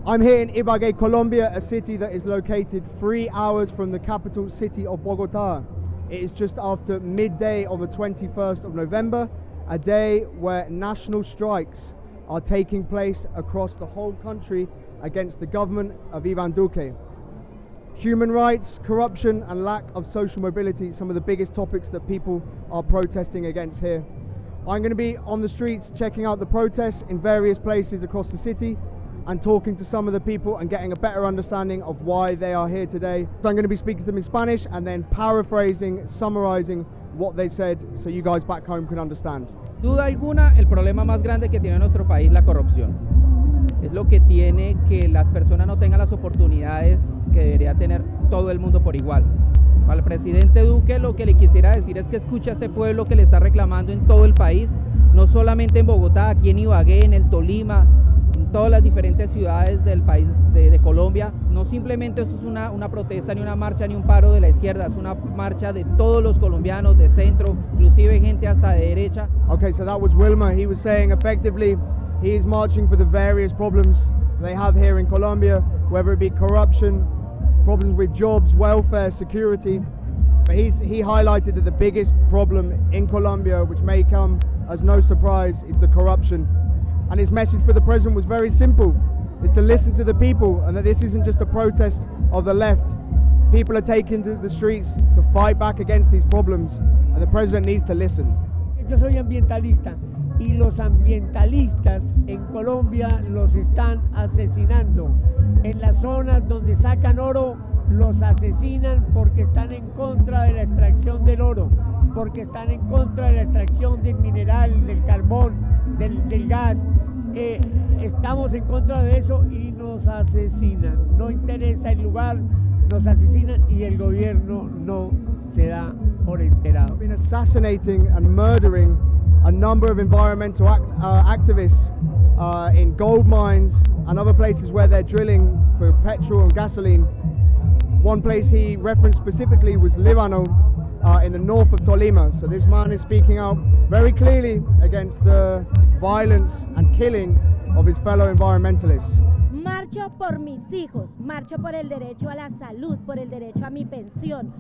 I'm here in Ibagué, Colombia, a city that is located 3 hours from the capital city of Bogotá. It is just after midday on the 21st of November, a day where national strikes are taking place across the whole country against the government of Iván Duque. Human rights, corruption and lack of social mobility, some of the biggest topics that people are protesting against here. I'm going to be on the streets checking out the protests in various places across the city and talking to some of the people and getting a better understanding of why they are here today. So I'm going to be speaking to them in Spanish and then paraphrasing, summarizing what they said so you guys back home can understand. Duda alguna, el problema más grande que tiene nuestro país, la corrupción. Es lo que tiene que las personas no tengan las oportunidades que debería tener todo el mundo por igual. Al presidente Duque lo que le quisiera decir es que escuche a este pueblo que le está reclamando en todo el país, no solamente en Bogotá, aquí en Ibagué, en el Tolima, en todas las diferentes ciudades del país de Colombia. No simplemente esto es una protesta, ni una marcha, ni un paro de la izquierda, es una marcha de todos los colombianos, de centro, inclusive gente hasta de derecha. Okay, so that was Wilmer. He was saying effectively he is marching for the various problems they have here in Colombia, whether it be corruption, problems with jobs, welfare, security. But he highlighted that the biggest problem in Colombia, which may come as no surprise, is the corruption. And his message for the president was very simple, is to listen to the people and that this isn't just a protest of the left. People are taking to the streets to fight back against these problems and the president needs to listen. Yo soy ambientalista y los ambientalistas en Colombia los están asesinando. En las zonas donde sacan oro los asesinan porque están en contra de la extracción del oro, porque están en contra de la extracción del mineral, del carbón, del gas. Estamos en contra de eso y nos asesinan. No interesa el lugar, nos asesinan y el gobierno no se da por enterado. Been assassinating and murdering a number of environmental activists in gold mines and other places where they're drilling for petrol and gasoline. One place he referenced specifically was Líbano in the north of Tolima. So this man is speaking out very clearly against the violence and killing of his fellow environmentalists. Marcho por mis hijos, marcho por el derecho a la salud, por el derecho a mi pensión,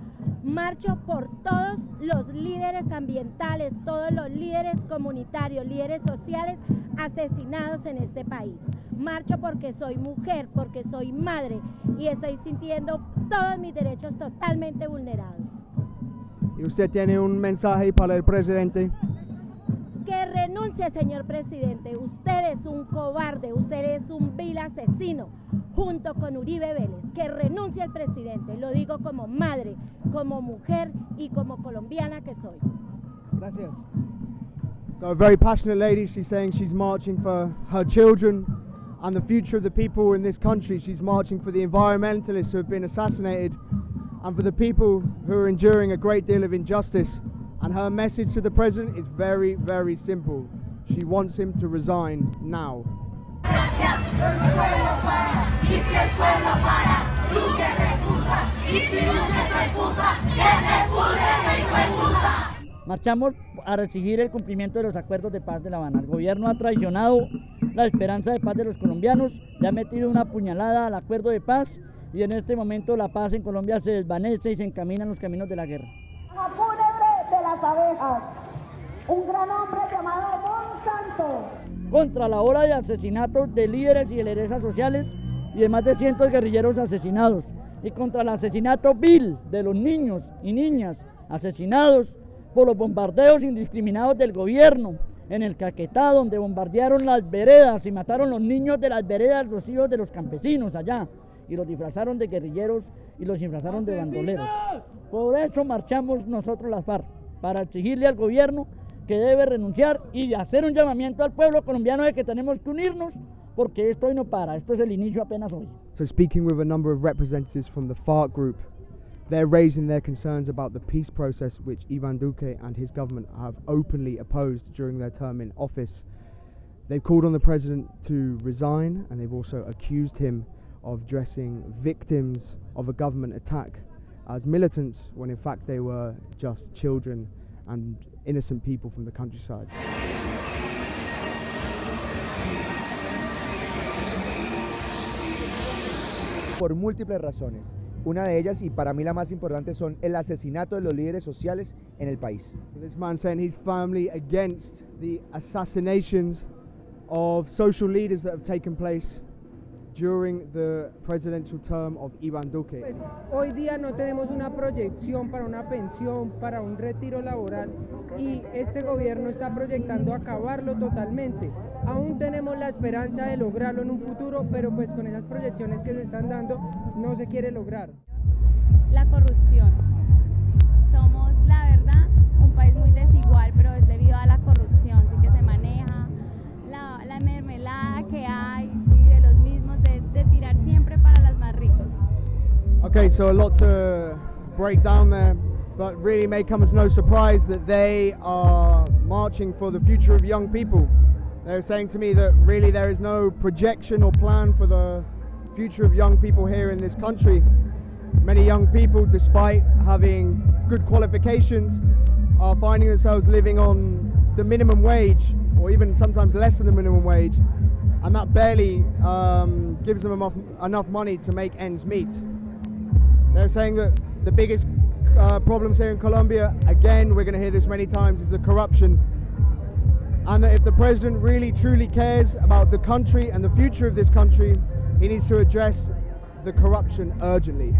marcho por todos los líderes ambientales, todos los líderes comunitarios, líderes sociales asesinados en este país. Marcho porque soy mujer, porque soy madre y estoy sintiendo todos mis derechos totalmente vulnerados. ¿Y usted tiene un mensaje para el presidente? Que renuncie, señor presidente. Usted es un cobarde, usted es un vil asesino, junto con Uribe Vélez. Que renuncie el presidente. Lo digo como madre, como mujer y como colombiana que soy. Gracias. So a very passionate lady. She's saying she's marching for her children and the future of the people in this country. She's marching for the environmentalists who have been assassinated and for the people who are enduring a great deal of injustice. And her message to the president is very, very simple. She wants him to resign now. Marchamos para exigir el cumplimiento de los acuerdos de paz de La Habana. El gobierno ha traicionado la esperanza de paz de los colombianos, le ha metido una puñalada al acuerdo de paz y en este momento la paz en Colombia se desvanece y se encamina en los caminos de la guerra. De las abejas, un gran hombre llamado Monsanto. Contra la ola de asesinatos de líderes y de lideresas sociales y de más de cientos de guerrilleros asesinados, y contra el asesinato vil de los niños y niñas asesinados por los bombardeos indiscriminados del gobierno en el Caquetá, donde bombardearon las veredas y mataron los niños de las veredas, los hijos de los campesinos allá, y los disfrazaron de guerrilleros y los disfrazaron de bandoleros. Por eso marchamos nosotros las FARC, para exigirle al gobierno que debe renunciar y hacer un llamamiento al pueblo colombiano de que tenemos que unirnos porque esto hoy no para, esto es el inicio apenas hoy. So speaking with a number of representatives from the FARC group, they're raising their concerns about the peace process which Iván Duque and his government have openly opposed during their term in office. They've called on the president to resign and they've also accused him of dressing victims of a government attack as militants when in fact they were just children and innocent people from the countryside. por múltiples razones. Una de ellas, y para mí la más importante, son el asesinato de los líderes sociales en el país. So this man saying he's firmly against the assassinations of social leaders that have taken place during the presidential term of Iván Duque. Pues, hoy día no tenemos una proyección para una pensión, para un retiro laboral, y este gobierno está proyectando acabarlo totalmente. Aún tenemos la esperanza de lograrlo en un futuro, pero pues con esas proyecciones que se están dando no se quiere lograr. La corrupción. Somos, la verdad, un país muy desigual, pero es debido a la corrupción, sí que se maneja la mermelada que hay, sí, de los mismos, de tirar siempre para las más ricos. Okay, so a lot to break down there, but really may come as no surprise that they are marching for the future of young people. They're saying to me that really there is no projection or plan for the future of young people here in this country. Many young people, despite having good qualifications, are finding themselves living on the minimum wage, or even sometimes less than the minimum wage, and that barely gives them enough money to make ends meet. They're saying that the biggest problems here in Colombia, again, we're going to hear this many times, is the corruption, and that if the president really truly cares about the country and the future of this country, he needs to address the corruption urgently.